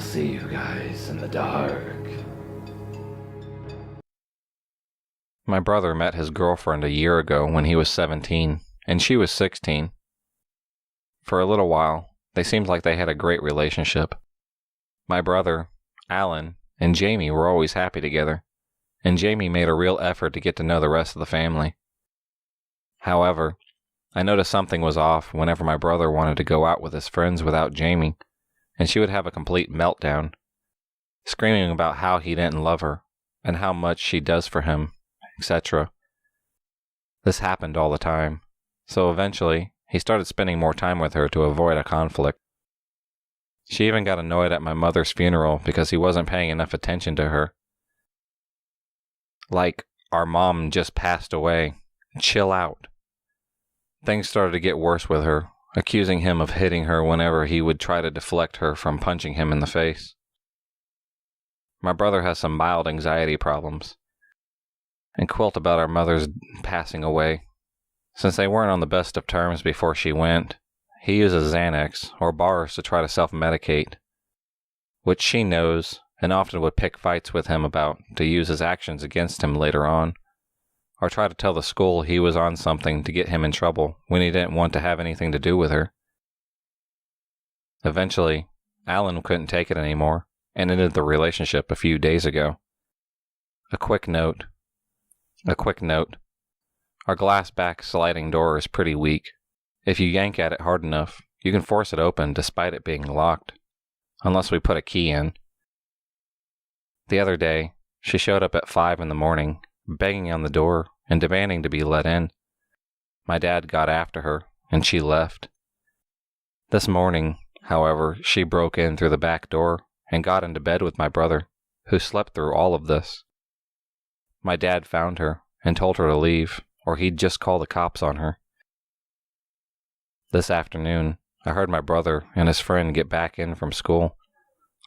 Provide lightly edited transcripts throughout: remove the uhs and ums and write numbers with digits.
see you guys in the dark. My brother met his girlfriend a year ago when he was 17, and she was 16. For a little while, they seemed like they had a great relationship. My brother, Alan, and Jamie were always happy together, and Jamie made a real effort to get to know the rest of the family. However, I noticed something was off whenever my brother wanted to go out with his friends without Jamie, and she would have a complete meltdown, screaming about how he didn't love her, and how much she does for him, etc. This happened all the time, so eventually he started spending more time with her to avoid a conflict. She even got annoyed at my mother's funeral because he wasn't paying enough attention to her. Like, our mom just passed away. Chill out. Things started to get worse with her, accusing him of hitting her whenever he would try to deflect her from punching him in the face. My brother has some mild anxiety problems, and quilt about our mother's passing away. Since they weren't on the best of terms before she went, he uses Xanax or bars to try to self-medicate, which she knows and often would pick fights with him about to use his actions against him later on, or try to tell the school he was on something to get him in trouble when he didn't want to have anything to do with her. Eventually, Alan couldn't take it anymore and ended the relationship a few days ago. A quick note. Our glass back sliding door is pretty weak. If you yank at it hard enough, you can force it open despite it being locked, unless we put a key in. The other day, she showed up at 5 in the morning, banging on the door and demanding to be let in. My dad got after her, and she left. This morning, however, she broke in through the back door and got into bed with my brother, who slept through all of this. My dad found her and told her to leave, or he'd just call the cops on her. This afternoon, I heard my brother and his friend get back in from school.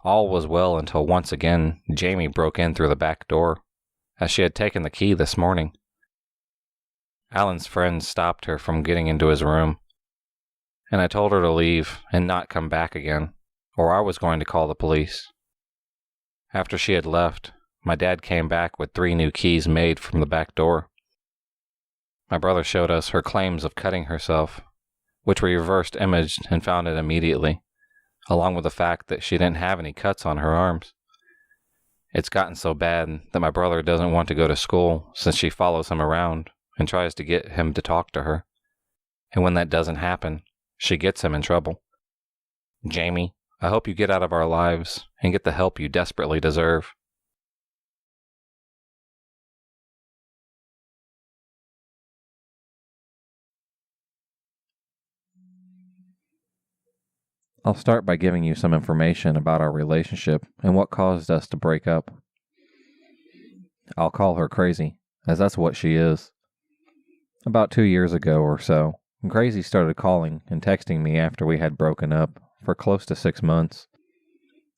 All was well until once again Jamie broke in through the back door, as she had taken the key this morning. Alan's friend stopped her from getting into his room, and I told her to leave and not come back again, or I was going to call the police. After she had left, my dad came back with 3 new keys made from the back door. My brother showed us her claims of cutting herself, which we reversed imaged and found it immediately, along with the fact that she didn't have any cuts on her arms. It's gotten so bad that my brother doesn't want to go to school since she follows him around and tries to get him to talk to her. And when that doesn't happen, she gets him in trouble. Jamie, I hope you get out of our lives and get the help you desperately deserve. I'll start by giving you some information about our relationship and what caused us to break up. I'll call her Crazy, as that's what she is. About 2 years ago or so, Crazy started calling and texting me after we had broken up for close to 6 months.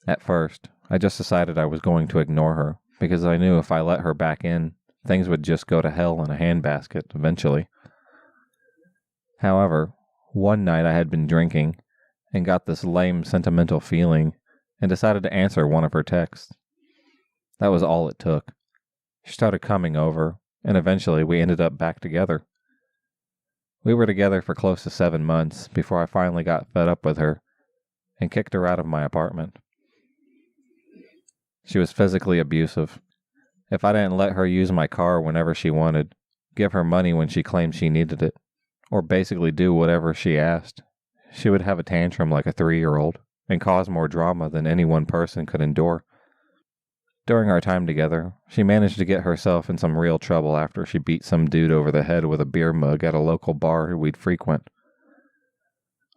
At first, I just decided I was going to ignore her, because I knew if I let her back in, things would just go to hell in a handbasket eventually. However, one night I had been drinking and got this lame sentimental feeling and decided to answer one of her texts. That was all it took. She started coming over, and eventually we ended up back together. We were together for close to 7 months before I finally got fed up with her and kicked her out of my apartment. She was physically abusive. If I didn't let her use my car whenever she wanted, give her money when she claimed she needed it, or basically do whatever she asked, she would have a tantrum like a 3-year-old and cause more drama than any one person could endure. During our time together, she managed to get herself in some real trouble after she beat some dude over the head with a beer mug at a local bar we'd frequent.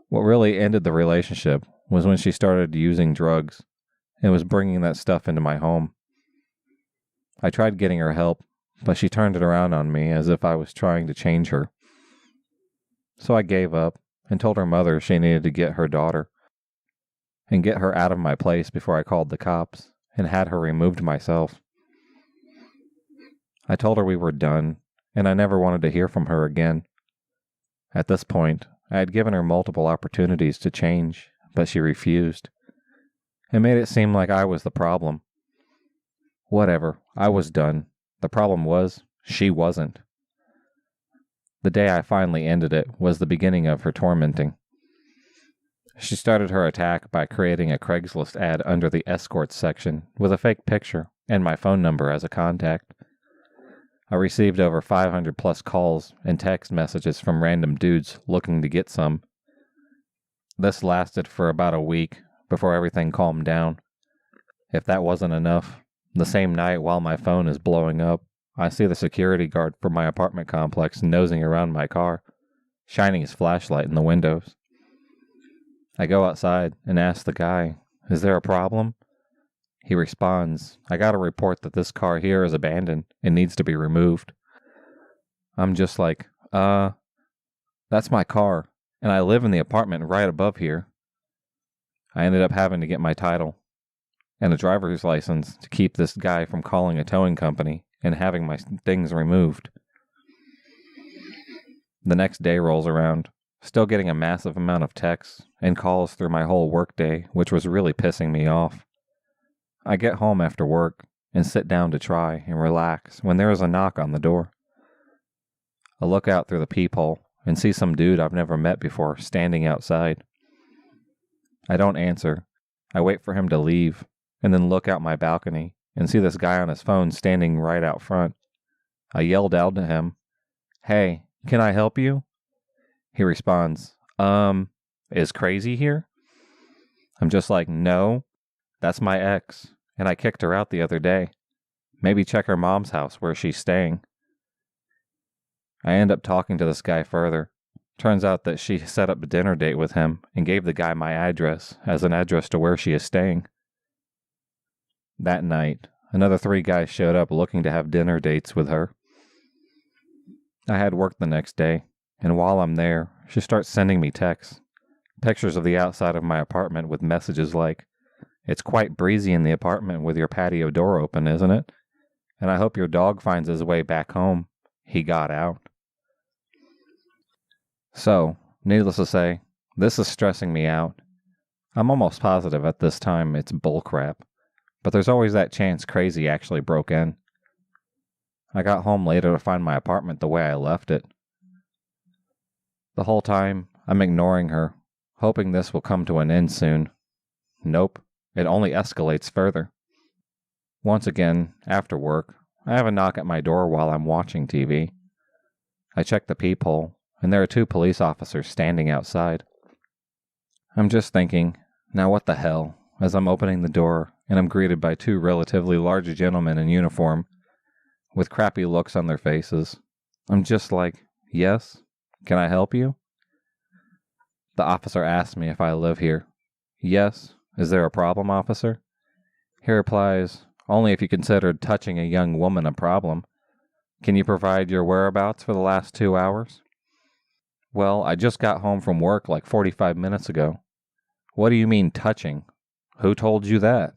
What really ended the relationship was when she started using drugs and was bringing that stuff into my home. I tried getting her help, but she turned it around on me as if I was trying to change her. So I gave up and told her mother she needed to get her daughter and get her out of my place before I called the cops and had her removed myself. I told her we were done, and I never wanted to hear from her again. At this point, I had given her multiple opportunities to change, but she refused. It made it seem like I was the problem. Whatever, I was done. The problem was, she wasn't. The day I finally ended it was the beginning of her tormenting. She started her attack by creating a Craigslist ad under the escorts section with a fake picture and my phone number as a contact. I received over 500 plus calls and text messages from random dudes looking to get some. This lasted for about a week before everything calmed down. If that wasn't enough, the same night while my phone is blowing up, I see the security guard from my apartment complex nosing around my car, shining his flashlight in the windows. I go outside and ask the guy, "Is there a problem?" He responds, "I got a report that this car here is abandoned and needs to be removed." I'm just like, that's my car, and I live in the apartment right above here. I ended up having to get my title and a driver's license to keep this guy from calling a towing company and having my things removed. The next day rolls around, still getting a massive amount of texts and calls through my whole workday, which was really pissing me off. I get home after work and sit down to try and relax when there is a knock on the door. I look out through the peephole and see some dude I've never met before standing outside. I don't answer. I wait for him to leave and then look out my balcony and see this guy on his phone standing right out front. I yelled out to him, "Hey, can I help you?" He responds, "Is Crazy here?" I'm just like, "No, that's my ex, and I kicked her out the other day. Maybe check her mom's house where she's staying." I end up talking to this guy further. Turns out that she set up a dinner date with him and gave the guy my address as an address to where she is staying. That night, another 3 guys showed up looking to have dinner dates with her. I had work the next day, and while I'm there, she starts sending me texts, pictures of the outside of my apartment with messages like, "It's quite breezy in the apartment with your patio door open, isn't it? And I hope your dog finds his way back home. He got out." So, needless to say, this is stressing me out. I'm almost positive at this time it's bullcrap, but there's always that chance Crazy actually broke in. I got home later to find my apartment the way I left it. The whole time, I'm ignoring her, hoping this will come to an end soon. Nope, it only escalates further. Once again, after work, I have a knock at my door while I'm watching TV. I check the peephole, and there are 2 police officers standing outside. I'm just thinking, now what the hell, as I'm opening the door and I'm greeted by 2 relatively large gentlemen in uniform with crappy looks on their faces. I'm just like, "Yes? Can I help you?" The officer asks me if I live here. "Yes. Is there a problem, officer?" He replies, "Only if you considered touching a young woman a problem. Can you provide your whereabouts for the last 2 hours?" "Well, I just got home from work like 45 minutes ago." "What do you mean touching? Who told you that?"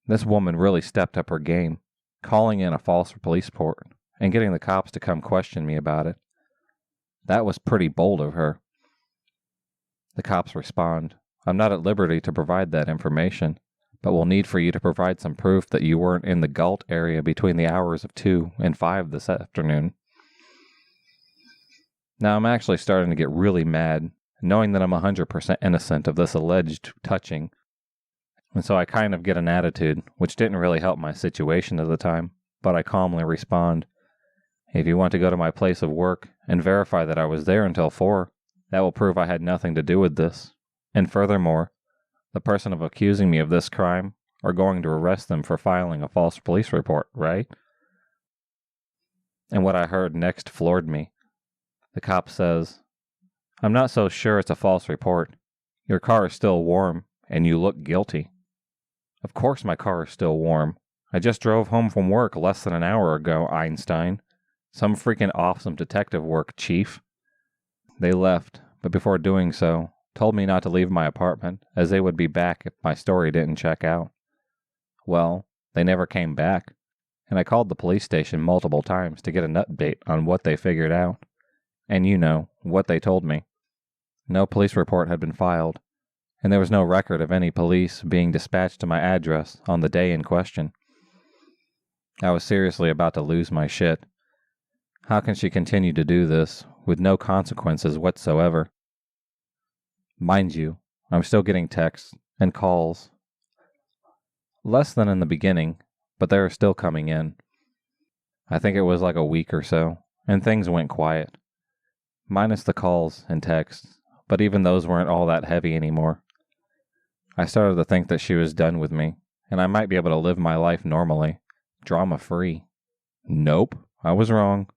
This woman really stepped up her game, calling in a false police report and getting the cops to come question me about it. That was pretty bold of her. The cops respond, "I'm not at liberty to provide that information, but we'll need for you to provide some proof that you weren't in the Galt area between the hours of 2 and 5 this afternoon." Now I'm actually starting to get really mad, knowing that I'm 100% innocent of this alleged touching. And so I kind of get an attitude, which didn't really help my situation at the time, but I calmly respond, "If you want to go to my place of work and verify that I was there until 4, that will prove I had nothing to do with this. And furthermore, the person of accusing me of this crime are going to arrest them for filing a false police report, right?" And what I heard next floored me. The cop says, "I'm not so sure it's a false report. Your car is still warm, and you look guilty." Of course my car is still warm. I just drove home from work less than an hour ago, Einstein. Some freaking awesome detective work, Chief. They left, but before doing so, told me not to leave my apartment, as they would be back if my story didn't check out. Well, they never came back, and I called the police station multiple times to get an update on what they figured out. And you know, what they told me. No police report had been filed, and there was no record of any police being dispatched to my address on the day in question. I was seriously about to lose my shit. How can she continue to do this with no consequences whatsoever? Mind you, I'm still getting texts and calls. Less than in the beginning, but they are still coming in. I think it was like a week or so, and things went quiet. Minus the calls and texts, but even those weren't all that heavy anymore. I started to think that she was done with me, and I might be able to live my life normally, drama-free. Nope, I was wrong.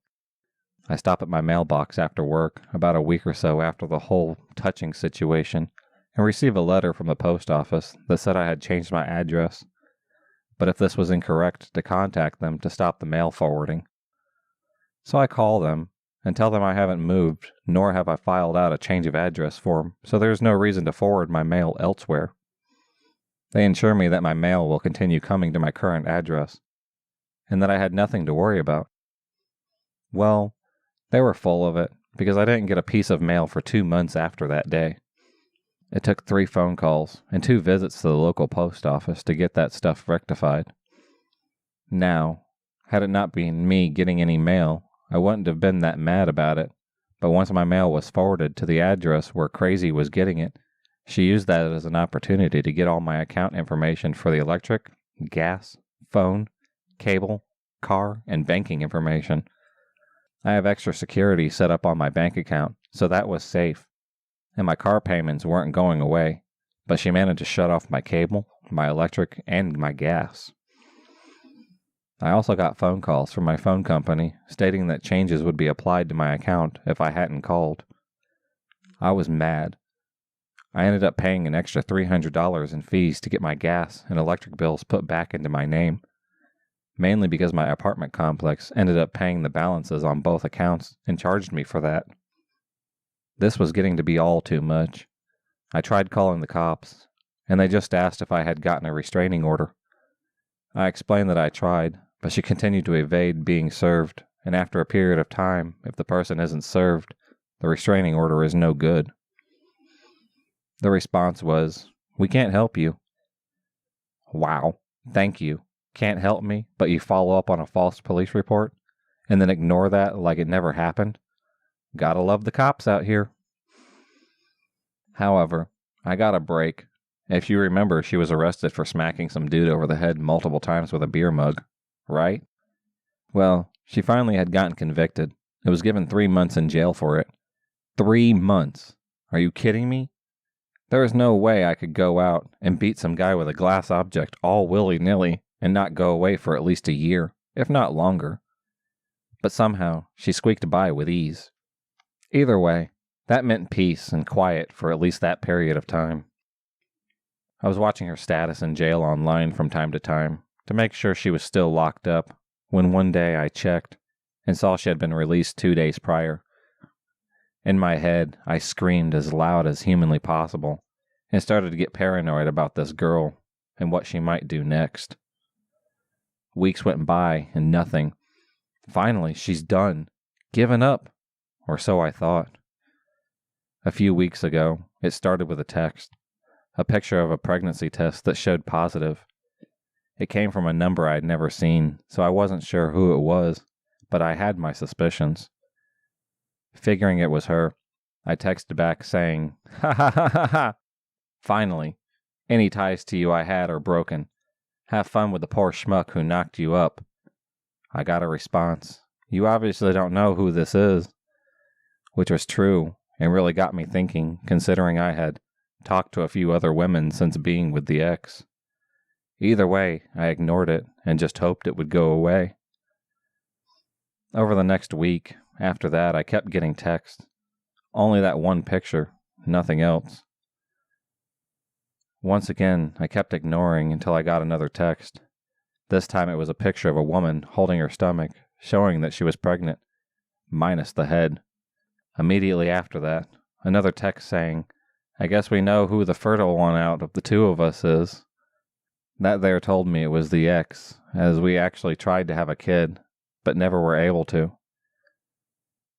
I stop at my mailbox after work, about a week or so after the whole touching situation, and receive a letter from the post office that said I had changed my address, but if this was incorrect, to contact them to stop the mail forwarding. So I call them and tell them I haven't moved, nor have I filed out a change of address form, so there is no reason to forward my mail elsewhere. They assure me that my mail will continue coming to my current address, and that I had nothing to worry about. Well, they were full of it, because I didn't get a piece of mail for 2 months after that day. It took 3 phone calls and 2 visits to the local post office to get that stuff rectified. Now, had it not been me getting any mail, I wouldn't have been that mad about it, but once my mail was forwarded to the address where Crazy was getting it, she used that as an opportunity to get all my account information for the electric, gas, phone, cable, car, and banking information. I have extra security set up on my bank account, so that was safe, and my car payments weren't going away, but she managed to shut off my cable, my electric, and my gas. I also got phone calls from my phone company stating that changes would be applied to my account if I hadn't called. I was mad. I ended up paying an extra $300 in fees to get my gas and electric bills put back into my name, mainly because my apartment complex ended up paying the balances on both accounts and charged me for that. This was getting to be all too much. I tried calling the cops, and they just asked if I had gotten a restraining order. I explained that I tried, but she continued to evade being served, and after a period of time, if the person isn't served, the restraining order is no good. The response was, "We can't help you." Wow, thank you. Can't help me, but you follow up on a false police report, and then ignore that like it never happened? Gotta love the cops out here. However, I got a break. If you remember, she was arrested for smacking some dude over the head multiple times with a beer mug, right? Well, she finally had gotten convicted. It was given 3 months in jail for it. 3 months. Are you kidding me? There is no way I could go out and beat some guy with a glass object all willy-nilly and not go away for at least a year, if not longer. But somehow, she squeaked by with ease. Either way, that meant peace and quiet for at least that period of time. I was watching her status in jail online from time to time to make sure she was still locked up, when one day I checked and saw she had been released 2 days prior. In my head, I screamed as loud as humanly possible and started to get paranoid about this girl and what she might do next. Weeks went by and nothing. Finally, she's done. Given up. Or so I thought. A few weeks ago, it started with a text. A picture of a pregnancy test that showed positive. It came from a number I'd never seen, so I wasn't sure who it was, but I had my suspicions. Figuring it was her, I texted back saying, "Ha ha ha ha ha! Finally, any ties to you I had are broken. Have fun with the poor schmuck who knocked you up." I got a response, "You obviously don't know who this is," which was true and really got me thinking, considering I had talked to a few other women since being with the ex. Either way, I ignored it and just hoped it would go away. Over the next week, after that, I kept getting texts. Only that one picture, nothing else. Once again, I kept ignoring until I got another text. This time it was a picture of a woman holding her stomach, showing that she was pregnant, minus the head. Immediately after that, another text saying, "I guess we know who the fertile one out of the 2 of us is." That there told me it was the ex, as we actually tried to have a kid, but never were able to.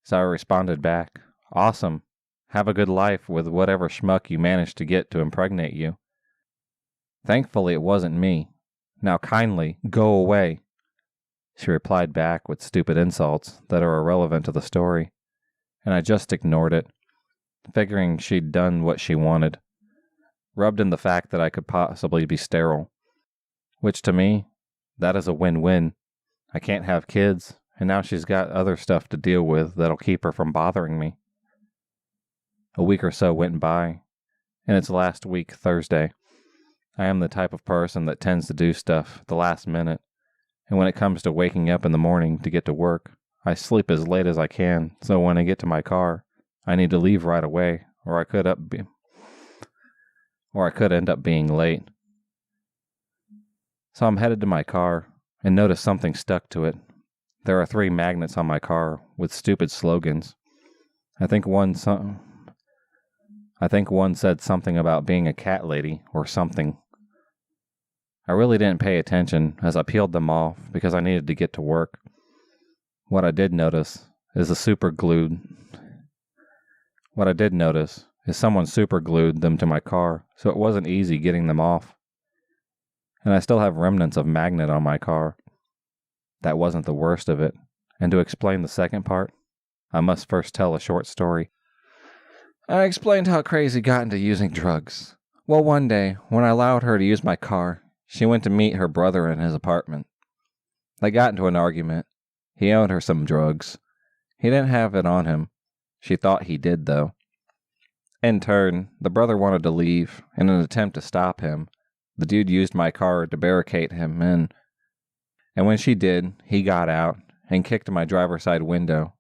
So I responded back, "Awesome. Have a good life with whatever schmuck you managed to get to impregnate you. Thankfully, it wasn't me. Now kindly, go away. She replied back with stupid insults that are irrelevant to the story, and I just ignored it, figuring she'd done what she wanted. Rubbed in the fact that I could possibly be sterile, which to me, that is a win-win. I can't have kids, and now she's got other stuff to deal with that'll keep her from bothering me. A week or so went by, and it's last week, Thursday. I am the type of person that tends to do stuff the last minute, and when it comes to waking up in the morning to get to work, I sleep as late as I can, so when I get to my car, I need to leave right away, or I could end up being late. So I'm headed to my car, and notice something stuck to it. There are 3 magnets on my car with stupid slogans. I think one said something about being a cat lady or something. I really didn't pay attention as I peeled them off because I needed to get to work. What I did notice is someone super glued them to my car, so it wasn't easy getting them off. And I still have remnants of magnet on my car. That wasn't the worst of it, and to explain the second part, I must first tell a short story. I explained how Crazy got into using drugs. Well, one day, when I allowed her to use my car, she went to meet her brother in his apartment. They got into an argument. He owed her some drugs. He didn't have it on him. She thought he did, though. In turn, the brother wanted to leave. In an attempt to stop him, the dude used my car to barricade him in. And when she did, he got out and kicked my driver's side window,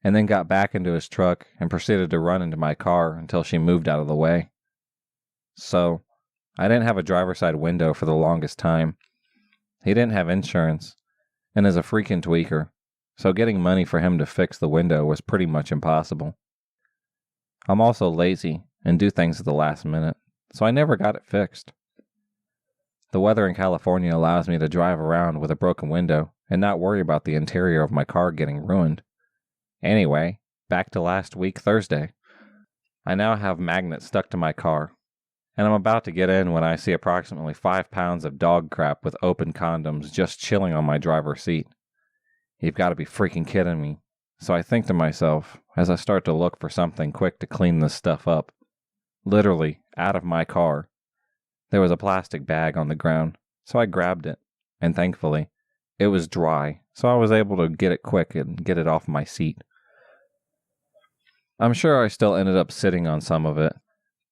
and then got back into his truck and proceeded to run into my car until she moved out of the way. So, I didn't have a driver's side window for the longest time. He didn't have insurance, and is a freaking tweaker, so getting money for him to fix the window was pretty much impossible. I'm also lazy and do things at the last minute, so I never got it fixed. The weather in California allows me to drive around with a broken window and not worry about the interior of my car getting ruined. Anyway, back to last week, Thursday. I now have magnets stuck to my car, and I'm about to get in when I see approximately 5 pounds of dog crap with open condoms just chilling on my driver's seat. You've got to be freaking kidding me. So I think to myself, as I start to look for something quick to clean this stuff up, literally out of my car, there was a plastic bag on the ground, so I grabbed it, and thankfully, it was dry, so I was able to get it quick and get it off my seat. I'm sure I still ended up sitting on some of it,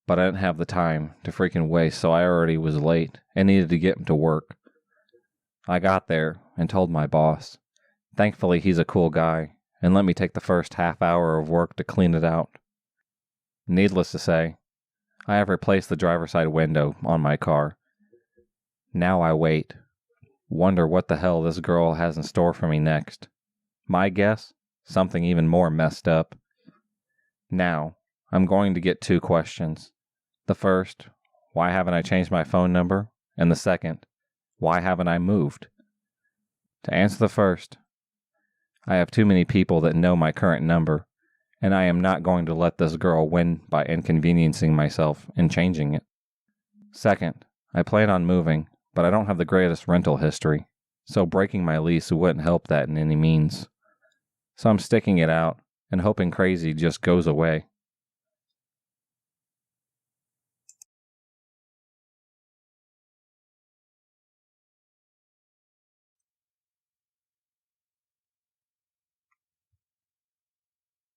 but I didn't have the time to freaking waste, so I already was late and needed to get to work. I got there and told my boss. Thankfully, he's a cool guy and let me take the first half hour of work to clean it out. Needless to say, I have replaced the driver's side window on my car. Now I wait. Wonder what the hell this girl has in store for me next. My guess? Something even more messed up. Now, I'm going to get 2 questions. The first, why haven't I changed my phone number? And the second, why haven't I moved? To answer the first, I have too many people that know my current number, and I am not going to let this girl win by inconveniencing myself and changing it. Second, I plan on moving, but I don't have the greatest rental history, so breaking my lease wouldn't help that in any means. So I'm sticking it out and hoping Crazy just goes away.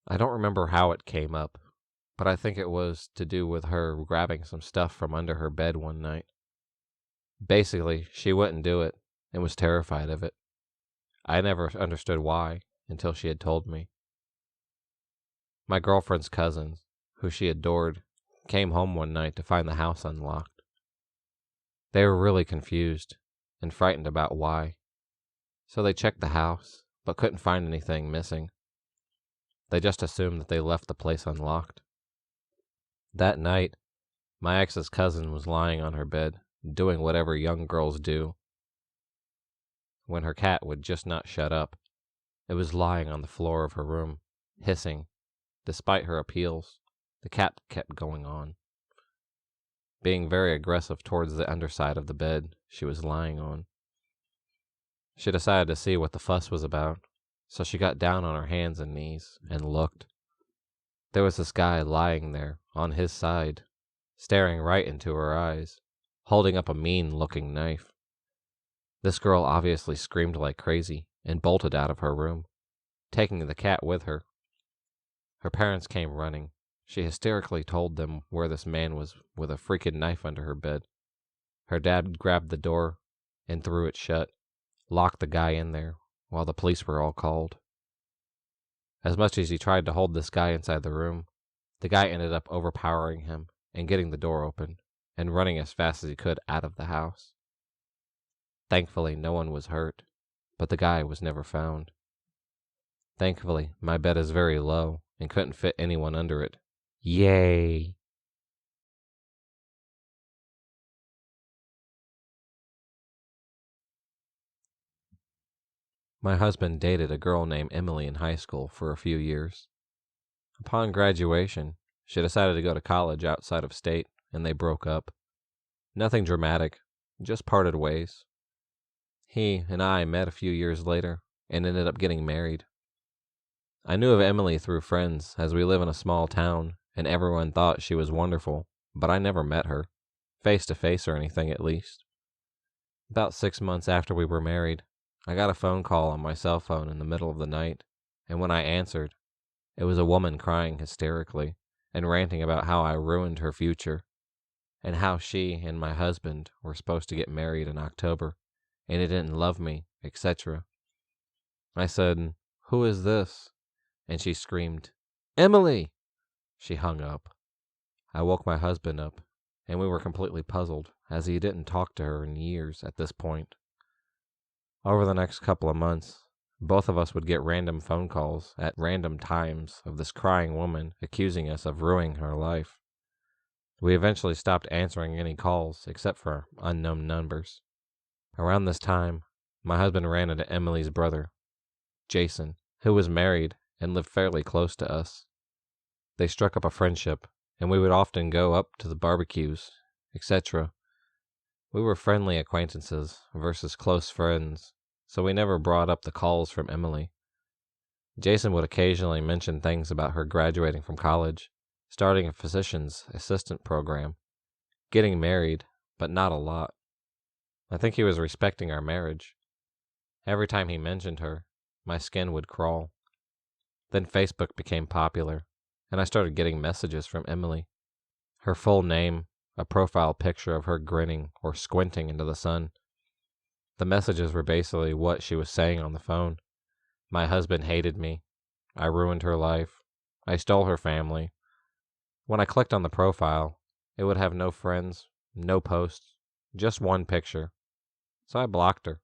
I don't remember how it came up, but I think it was to do with her grabbing some stuff from under her bed one night. Basically, she wouldn't do it and was terrified of it. I never understood why until she had told me. My girlfriend's cousins, who she adored, came home one night to find the house unlocked. They were really confused and frightened about why, so they checked the house but couldn't find anything missing. They just assumed that they left the place unlocked. That night, my ex's cousin was lying on her bed, doing whatever young girls do, when her cat would just not shut up. It was lying on the floor of her room, hissing, despite her appeals. The cat kept going on, being very aggressive towards the underside of the bed she was lying on. She decided to see what the fuss was about, so she got down on her hands and knees and looked. There was this guy lying there on his side, staring right into her eyes, holding up a mean-looking knife. This girl obviously screamed like crazy and bolted out of her room, taking the cat with her. Her parents came running. She hysterically told them where this man was with a freaking knife under her bed. Her dad grabbed the door and threw it shut, locked the guy in there while the police were all called. As much as he tried to hold this guy inside the room, the guy ended up overpowering him and getting the door open and running as fast as he could out of the house. Thankfully, no one was hurt, but the guy was never found. Thankfully, my bed is very low and couldn't fit anyone under it. Yay! My husband dated a girl named Emily in high school for a few years. Upon graduation, she decided to go to college outside of state, and they broke up. Nothing dramatic, just parted ways. He and I met a few years later and ended up getting married. I knew of Emily through friends, as we live in a small town, and everyone thought she was wonderful, but I never met her, face to face or anything at least. About 6 months after we were married, I got a phone call on my cell phone in the middle of the night, and when I answered, it was a woman crying hysterically and ranting about how I ruined her future, and how she and my husband were supposed to get married in October, and he didn't love me, etc. I said, "Who is this?" And she screamed, "Emily!" She hung up. I woke my husband up, and we were completely puzzled, as he didn't talk to her in years at this point. Over the next couple of months, both of us would get random phone calls at random times of this crying woman accusing us of ruining her life. We eventually stopped answering any calls except for unknown numbers. Around this time, my husband ran into Emily's brother, Jason, who was married and lived fairly close to us. They struck up a friendship, and we would often go up to the barbecues, etc. We were friendly acquaintances versus close friends, so we never brought up the calls from Emily. Jason would occasionally mention things about her graduating from college, starting a physician's assistant program, getting married, but not a lot. I think he was respecting our marriage. Every time he mentioned her, my skin would crawl. Then Facebook became popular, and I started getting messages from Emily. Her full name, a profile picture of her grinning or squinting into the sun. The messages were basically what she was saying on the phone. My husband hated me. I ruined her life. I stole her family. When I clicked on the profile, it would have no friends, no posts, just one picture. So I blocked her.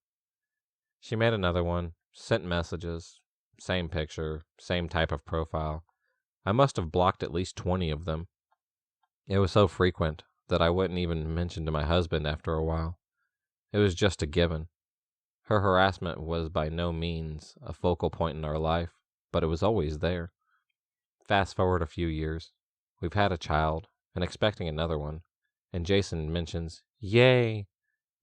She made another one, sent messages, same picture, same type of profile. I must have blocked at least 20 of them. It was so frequent that I wouldn't even mention to my husband after a while. It was just a given. Her harassment was by no means a focal point in our life, but it was always there. Fast forward a few years. We've had a child and expecting another one, and Jason mentions, "Yay!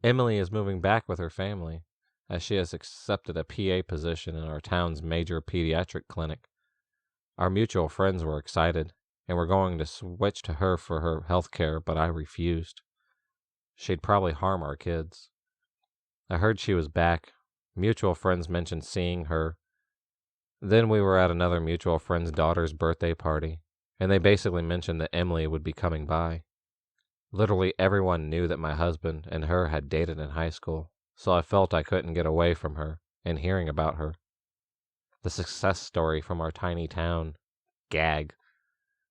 Emily is moving back with her family, as she has accepted a PA position in our town's major pediatric clinic." Our mutual friends were excited, and were going to switch to her for her health care, but I refused. She'd probably harm our kids. I heard she was back. Mutual friends mentioned seeing her. Then we were at another mutual friend's daughter's birthday party, and they basically mentioned that Emily would be coming by. Literally everyone knew that my husband and her had dated in high school, so I felt I couldn't get away from her and hearing about her. The success story from our tiny town. Gag.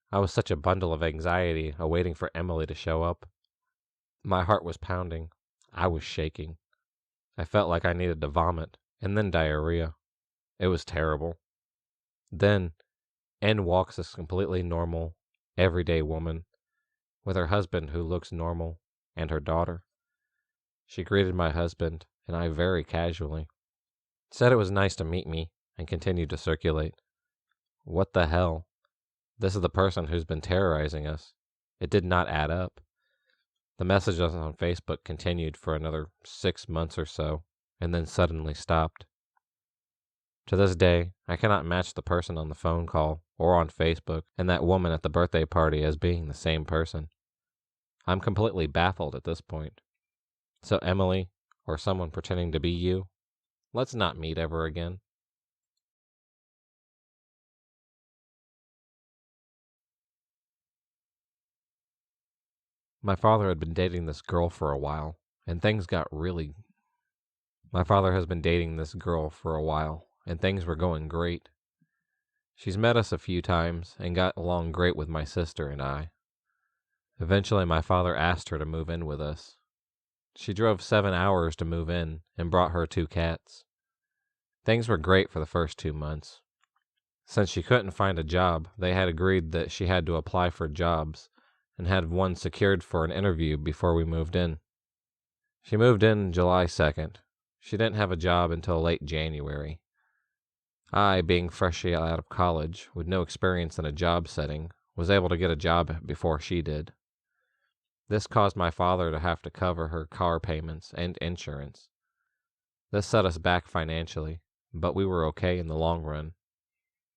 I was such a bundle of anxiety awaiting for Emily to show up. My heart was pounding. I was shaking. I felt like I needed to vomit, and then diarrhea. It was terrible. Then, in walks this completely normal, everyday woman, with her husband who looks normal, and her daughter. She greeted my husband, and I very casually. Said it was nice to meet me, and continued to circulate. What the hell? This is the person who's been terrorizing us. It did not add up. The messages on Facebook continued for another 6 months or so, and then suddenly stopped. To this day, I cannot match the person on the phone call or on Facebook and that woman at the birthday party as being the same person. I'm completely baffled at this point. So Emily, or someone pretending to be you, let's not meet ever again. My father had been dating this girl for a while, and things got really... My father has been dating this girl for a while, and things were going great. She's met us a few times and got along great with my sister and I. Eventually, my father asked her to move in with us. She drove 7 hours to move in and brought her 2 cats. Things were great for the first 2 months. Since she couldn't find a job, they had agreed that she had to apply for jobs and had one secured for an interview before we moved in. She moved in July 2nd. She didn't have a job until late January. I, being freshly out of college, with no experience in a job setting, was able to get a job before she did. This caused my father to have to cover her car payments and insurance. This set us back financially, but we were okay in the long run.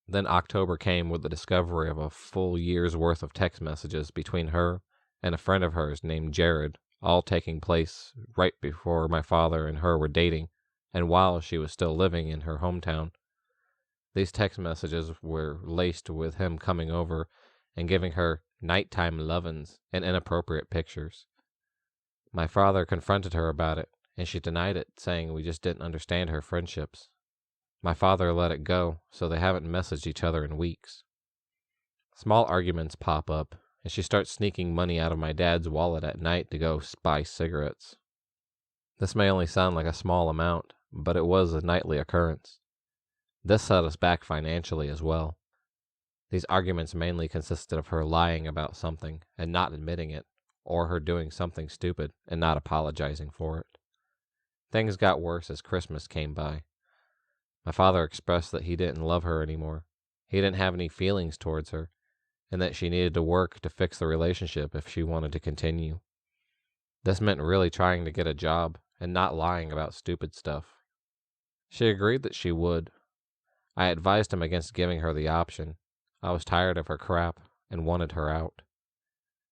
Then October came with the discovery of a full year's worth of text messages between her and a friend of hers named Jared, all taking place right before my father and her were dating, and while she was still living in her hometown. These text messages were laced with him coming over and giving her nighttime lovin's and inappropriate pictures. My father confronted her about it, and she denied it, saying we just didn't understand her friendships. My father let it go, so they haven't messaged each other in weeks. Small arguments pop up, and she starts sneaking money out of my dad's wallet at night to go buy cigarettes. This may only sound like a small amount, but it was a nightly occurrence. This set us back financially as well. These arguments mainly consisted of her lying about something and not admitting it, or her doing something stupid and not apologizing for it. Things got worse as Christmas came by. My father expressed that he didn't love her anymore. He didn't have any feelings towards her, and that she needed to work to fix the relationship if she wanted to continue. This meant really trying to get a job and not lying about stupid stuff. She agreed that she would. I advised him against giving her the option. I was tired of her crap and wanted her out.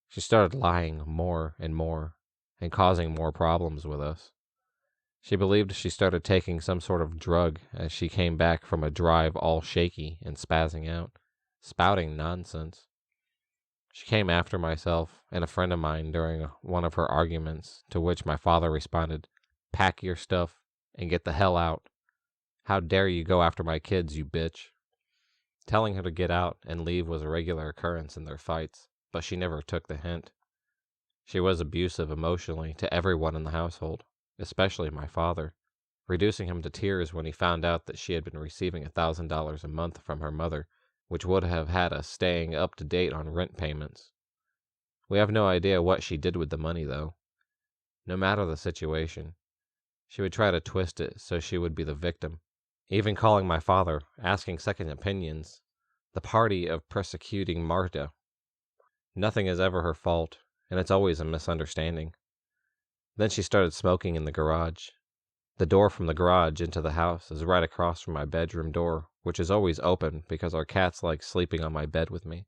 She started lying more and causing more problems with us. She believed she started taking some sort of drug as she came back from a drive all shaky and spazzing out, spouting nonsense. She came after myself and a friend of mine during one of her arguments, to which my father responded, "Pack your stuff and get the hell out. How dare you go after my kids, you bitch." Telling her to get out and leave was a regular occurrence in their fights, but she never took the hint. She was abusive emotionally to everyone in the household, especially my father, reducing him to tears when he found out that she had been receiving $1,000 a month from her mother, which would have had us staying up to date on rent payments. We have no idea what she did with the money, though. No matter the situation, she would try to twist it so she would be the victim, even calling my father, asking second opinions, the party of persecuting Marta. Nothing is ever her fault, and it's always a misunderstanding. Then she started smoking in the garage. The door from the garage into the house is right across from my bedroom door, which is always open because our cats like sleeping on my bed with me.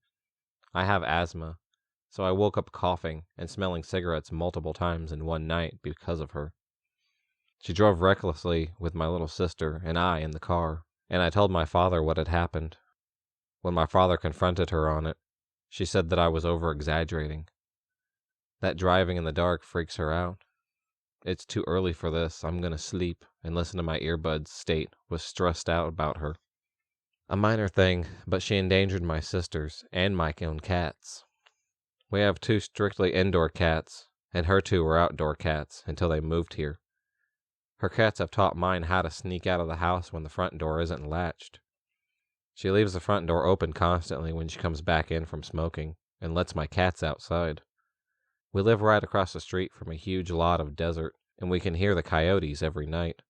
I have asthma, so I woke up coughing and smelling cigarettes multiple times in one night because of her. She drove recklessly with my little sister and I in the car, and I told my father what had happened. When my father confronted her on it, she said that I was over-exaggerating. That driving in the dark freaks her out. "It's too early for this. I'm gonna sleep and listen to my earbuds," State was stressed out about her. A minor thing, but she endangered my sisters and my own cats. We have 2 strictly indoor cats, and her 2 were outdoor cats until they moved here. Her cats have taught mine how to sneak out of the house when the front door isn't latched. She leaves the front door open constantly when she comes back in from smoking, and lets my cats outside. We live right across the street from a huge lot of desert, and we can hear the coyotes every night.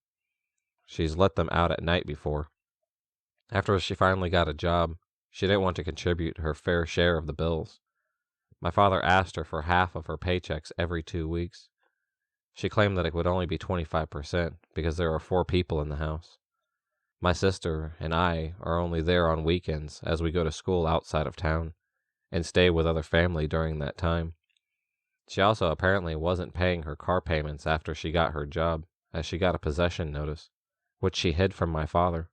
She's let them out at night before. After she finally got a job, She didn't want to contribute her fair share of the bills. My father asked her for half of her paychecks every 2 weeks. She claimed that it would only be 25% because there are 4 people in the house. My sister and I are only there on weekends as we go to school outside of town and stay with other family during that time. She also apparently wasn't paying her car payments after she got her job, as she got a possession notice, which she hid from my father.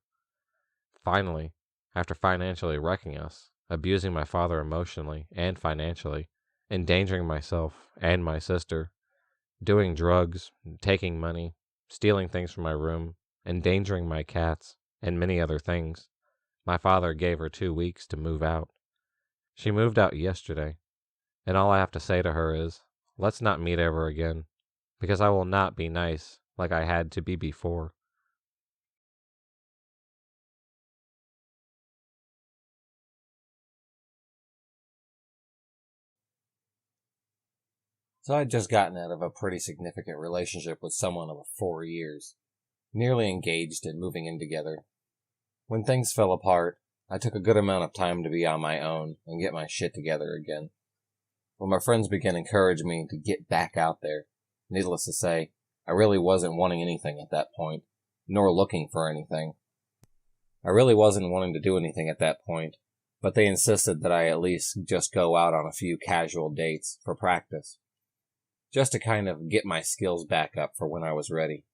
Finally, after financially wrecking us, abusing my father emotionally and financially, endangering myself and my sister, doing drugs, taking money, stealing things from my room, endangering my cats, and many other things, my father gave her 2 weeks to move out. She moved out yesterday, and all I have to say to her is, let's not meet ever again, because I will not be nice like I had to be before. So I'd just gotten out of a pretty significant relationship with someone of 4 years, nearly engaged and moving in together. When things fell apart, I took a good amount of time to be on my own and get my shit together again. When my friends began encouraging me to get back out there, needless to say, I really wasn't wanting anything at that point, nor looking for anything. I really wasn't wanting to do anything at that point, but they insisted that I at least just go out on a few casual dates for practice, just to kind of get my skills back up for when I was ready.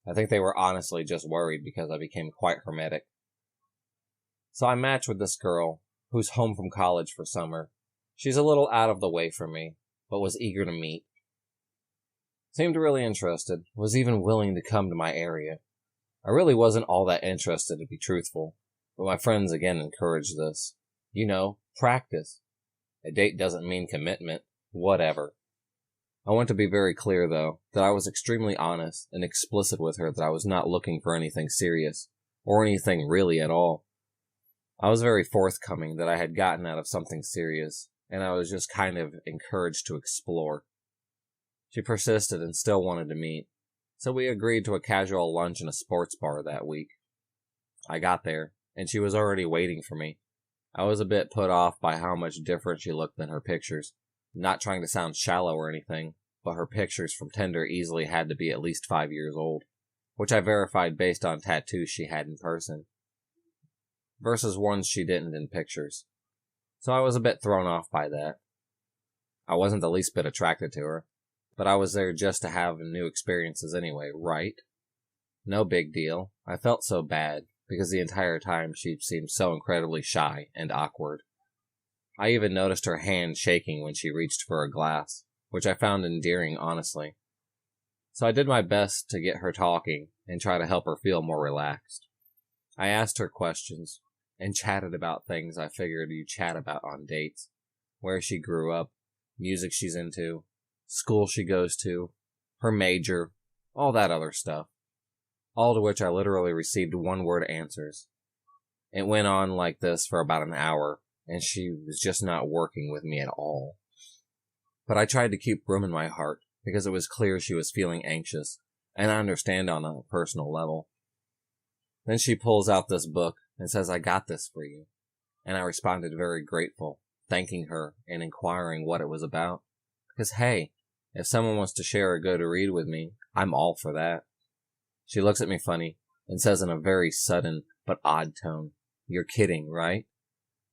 I think they were honestly just worried because I became quite hermetic. So I matched with this girl, who's home from college for summer. She's a little out of the way from me, but was eager to meet. Seemed really interested, was even willing to come to my area. I really wasn't all that interested, to be truthful, but my friends again encouraged this. You know, practice. A date doesn't mean commitment, whatever. I want to be very clear, though, that I was extremely honest and explicit with her that I was not looking for anything serious, or anything really at all. I was very forthcoming that I had gotten out of something serious, and I was just kind of encouraged to explore. She persisted and still wanted to meet, so we agreed to a casual lunch in a sports bar that week. I got there, and she was already waiting for me. I was a bit put off by how much different she looked than her pictures. Not trying to sound shallow or anything, but her pictures from Tinder easily had to be at least 5 years old, which I verified based on tattoos she had in person, versus ones she didn't in pictures. So I was a bit thrown off by that. I wasn't the least bit attracted to her, but I was there just to have new experiences anyway, right? No big deal. I felt so bad, because the entire time she seemed so incredibly shy and awkward. I even noticed her hand shaking when she reached for a glass, which I found endearing, honestly. So I did my best to get her talking and try to help her feel more relaxed. I asked her questions and chatted about things I figured you chat about on dates. Where she grew up, music she's into, school she goes to, her major, all that other stuff. All to which I literally received one-word answers. It went on like this for about an hour, and she was just not working with me at all. But I tried to keep room in my heart, because it was clear she was feeling anxious, and I understand on a personal level. Then she pulls out this book and says, "I got this for you." And I responded very grateful, thanking her and inquiring what it was about. Because hey, if someone wants to share a good read with me, I'm all for that. She looks at me funny and says in a very sudden but odd tone, "You're kidding, right?"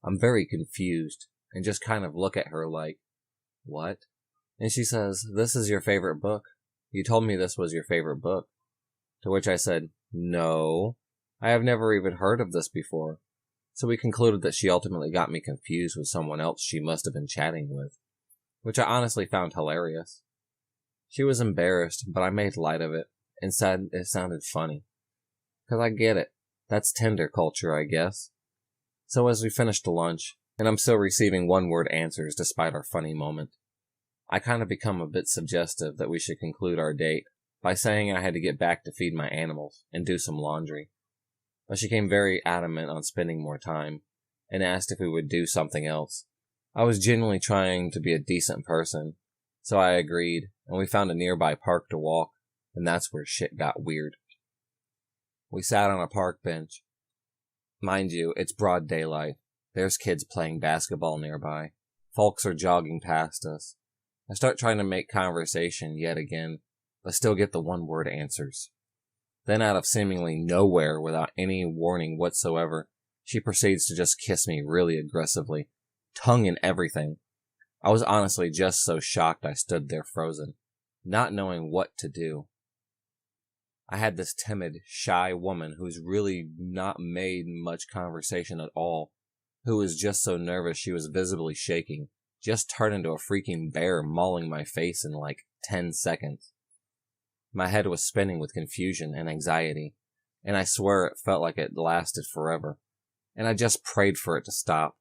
I'm very confused and just kind of look at her like, "What?" And she says, "This is your favorite book. You told me this was your favorite book." To which I said, "No, I have never even heard of this before." So we concluded that she ultimately got me confused with someone else she must have been chatting with, which I honestly found hilarious. She was embarrassed, but I made light of it and said it sounded funny. 'Cause I get it. That's Tinder culture, I guess. So as we finished the lunch, and I'm still receiving one-word answers despite our funny moment, I kind of become a bit suggestive that we should conclude our date by saying I had to get back to feed my animals and do some laundry. But she came very adamant on spending more time, and asked if we would do something else. I was genuinely trying to be a decent person, so I agreed, and we found a nearby park to walk, and that's where shit got weird. We sat on a park bench. Mind you, it's broad daylight, There's kids playing basketball nearby. Folks are jogging past us. I start trying to make conversation yet again, but still get the one-word answers. Then out of seemingly nowhere, without any warning whatsoever, she proceeds to just kiss me really aggressively, tongue and everything. I was honestly just so shocked I stood there frozen, not knowing what to do. I had this timid, shy woman who's really not made much conversation at all, who was just so nervous she was visibly shaking, just turned into a freaking bear mauling my face in like 10 seconds. My head was spinning with confusion and anxiety, and I swear it felt like it lasted forever, and I just prayed for it to stop.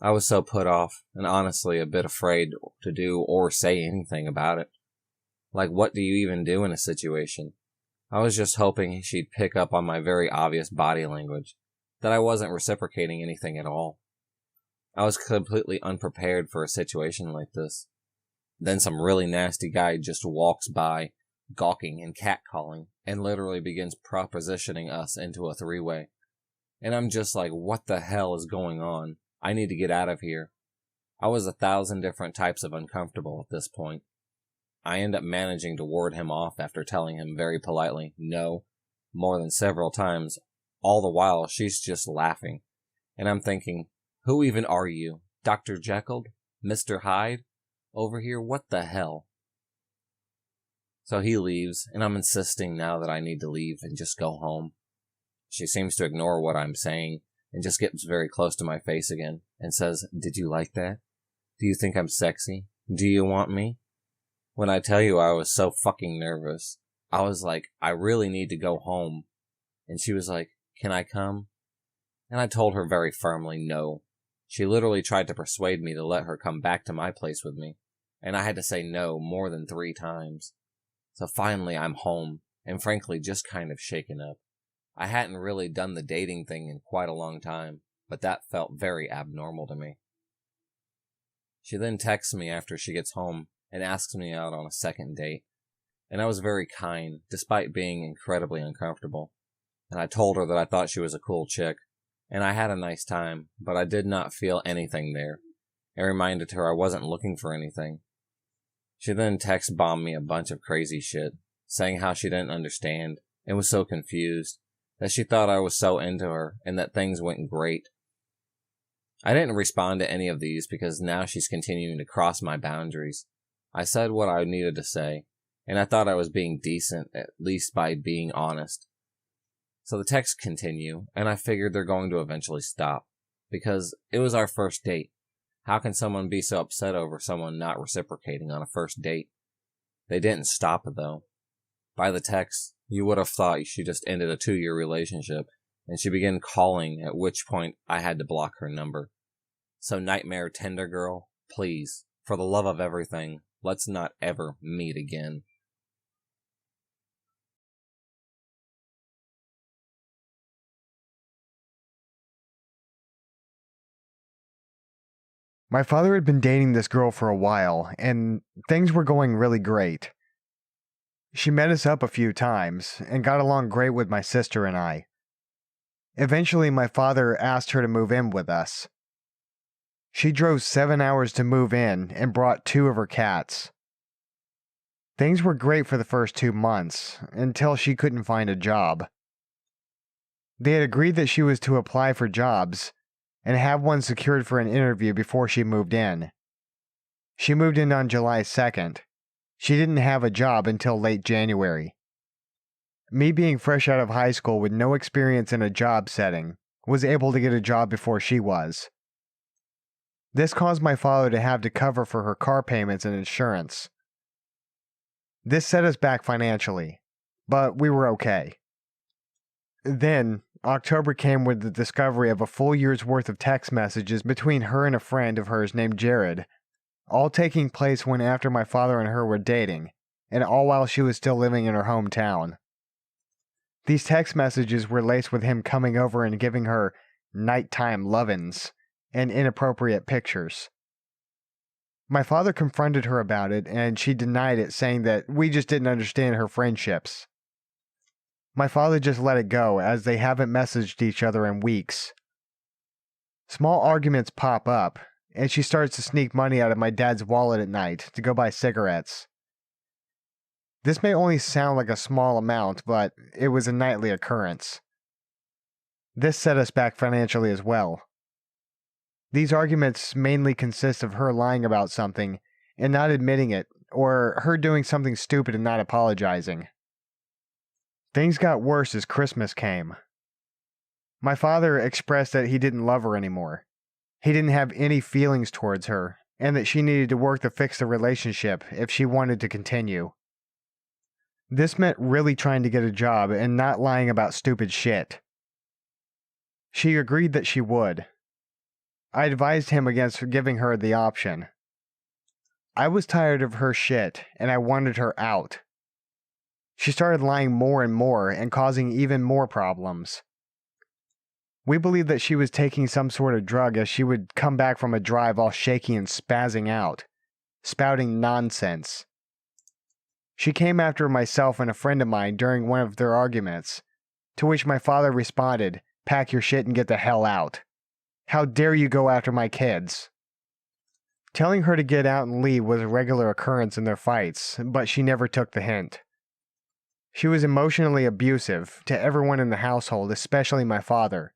I was so put off, and honestly a bit afraid to do or say anything about it. Like, what do you even do in a situation? I was just hoping she'd pick up on my very obvious body language, that I wasn't reciprocating anything at all. I was completely unprepared for a situation like this. Then some really nasty guy just walks by, gawking and catcalling, and literally begins propositioning us into a three-way. And I'm just like, what the hell is going on? I need to get out of here. I was 1,000 different types of uncomfortable at this point. I end up managing to ward him off after telling him very politely, no, more than several times. All the while, she's just laughing. And I'm thinking, who even are you? Dr. Jekyll? Mr. Hyde? Over here? What the hell? So he leaves, and I'm insisting now that I need to leave and just go home. She seems to ignore what I'm saying and just gets very close to my face again and says, did you like that? Do you think I'm sexy? Do you want me? When I tell you I was so fucking nervous, I was like, I really need to go home. And she was like, can I come? And I told her very firmly no. She literally tried to persuade me to let her come back to my place with me, and I had to say no more than 3 times. So finally I'm home, and frankly just kind of shaken up. I hadn't really done the dating thing in quite a long time, but that felt very abnormal to me. She then texts me after she gets home and asks me out on a second date, and I was very kind, despite being incredibly uncomfortable. And I told her that I thought she was a cool chick, and I had a nice time, but I did not feel anything there, and reminded her I wasn't looking for anything. She then text-bombed me a bunch of crazy shit, saying how she didn't understand, and was so confused, that she thought I was so into her, and that things went great. I didn't respond to any of these because now she's continuing to cross my boundaries. I said what I needed to say, and I thought I was being decent, at least by being honest. So the texts continue, and I figured they're going to eventually stop, because it was our first date. How can someone be so upset over someone not reciprocating on a first date? They didn't stop, though. By the text, you would have thought she just ended a 2-year relationship, and she began calling, at which point I had to block her number. So Nightmare Tinder Girl, please, for the love of everything, let's not ever meet again. My father had been dating this girl for a while, and things were going really great. She met us up a few times, and got along great with my sister and I. Eventually, my father asked her to move in with us. She drove 7 hours to move in, and brought 2 of her cats. Things were great for the first 2 months, until she couldn't find a job. They had agreed that she was to apply for jobs, and have one secured for an interview before she moved in. She moved in on July 2nd. She didn't have a job until late January. Me being fresh out of high school with no experience in a job setting, was able to get a job before she was. This caused my father to have to cover for her car payments and insurance. This set us back financially, but we were okay. Then, October came with the discovery of a full year's worth of text messages between her and a friend of hers named Jared, all taking place when after my father and her were dating, and all while she was still living in her hometown. These text messages were laced with him coming over and giving her nighttime lovin's and inappropriate pictures. My father confronted her about it, and she denied it, saying that we just didn't understand her friendships. My father just let it go, as they haven't messaged each other in weeks. Small arguments pop up, and she starts to sneak money out of my dad's wallet at night to go buy cigarettes. This may only sound like a small amount, but it was a nightly occurrence. This set us back financially as well. These arguments mainly consist of her lying about something and not admitting it, or her doing something stupid and not apologizing. Things got worse as Christmas came. My father expressed that he didn't love her anymore. He didn't have any feelings towards her, and that she needed to work to fix the relationship if she wanted to continue. This meant really trying to get a job and not lying about stupid shit. She agreed that she would. I advised him against giving her the option. I was tired of her shit, and I wanted her out. She started lying more and more and causing even more problems. We believed that she was taking some sort of drug, as she would come back from a drive all shaky and spazzing out, spouting nonsense. She came after myself and a friend of mine during one of their arguments, to which my father responded, "Pack your shit and get the hell out. How dare you go after my kids?" Telling her to get out and leave was a regular occurrence in their fights, but she never took the hint. She was emotionally abusive to everyone in the household, especially my father,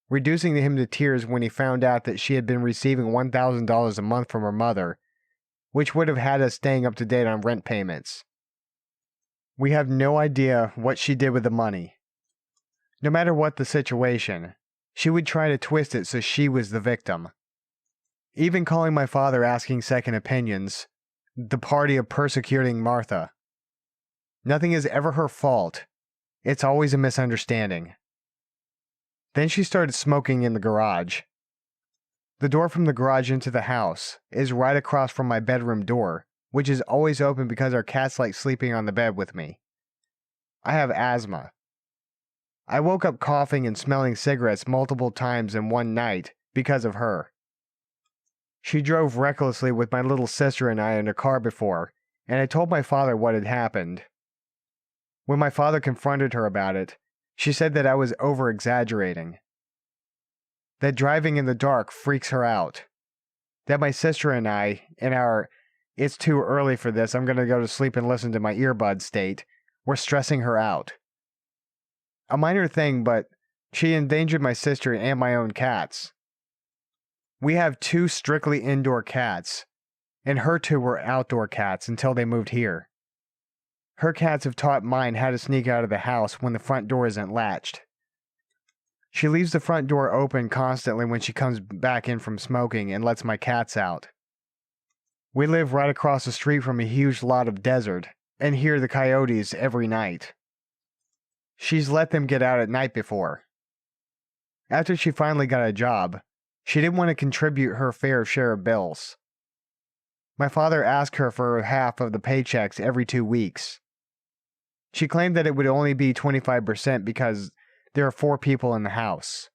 reducing him to tears when he found out that she had been receiving $1,000 a month from her mother, which would have had us staying up to date on rent payments. We have no idea what she did with the money. No matter what the situation, she would try to twist it so she was the victim. Even calling my father asking second opinions, the party of persecuting Martha. Nothing is ever her fault. It's always a misunderstanding. Then she started smoking in the garage. The door from the garage into the house is right across from my bedroom door, which is always open because our cats like sleeping on the bed with me. I have asthma. I woke up coughing and smelling cigarettes multiple times in one night because of her. She drove recklessly with my little sister and I in a car before, and I told my father what had happened. When my father confronted her about it, she said that I was over-exaggerating. That driving in the dark freaks her out. That my sister and I, in our "it's too early for this, I'm going to go to sleep and listen to my earbuds" state, were stressing her out. A minor thing, but she endangered my sister and my own cats. We have 2 strictly indoor cats, and her 2 were outdoor cats until they moved here. Her cats have taught mine how to sneak out of the house when the front door isn't latched. She leaves the front door open constantly when she comes back in from smoking and lets my cats out. We live right across the street from a huge lot of desert and hear the coyotes every night. She's let them get out at night before. After she finally got a job, she didn't want to contribute her fair share of bills. My father asked her for half of the paychecks every 2 weeks. She claimed that it would only be 25% because there are 4 people in the house.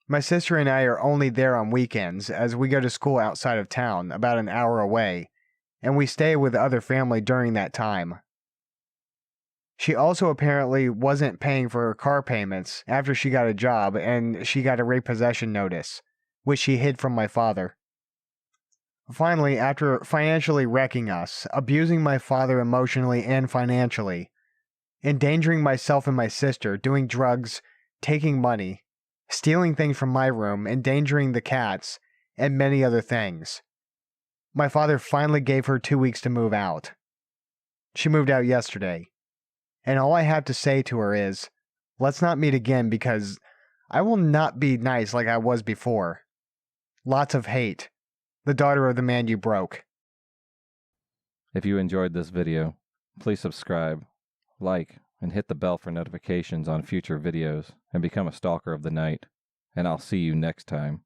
My sister and I are only there on weekends, as we go to school outside of town, about an hour away, and we stay with other family during that time. She also apparently wasn't paying for her car payments after she got a job, and she got a repossession notice, which she hid from my father. Finally, after financially wrecking us, abusing my father emotionally and financially, endangering myself and my sister, doing drugs, taking money, stealing things from my room, endangering the cats, and many other things, my father finally gave her 2 weeks to move out. She moved out yesterday, and all I have to say to her is, let's not meet again because I will not be nice like I was before. Lots of hate. The daughter of the man you broke. If you enjoyed this video, please subscribe, like, and hit the bell for notifications on future videos, and become a stalker of the night. And I'll see you next time.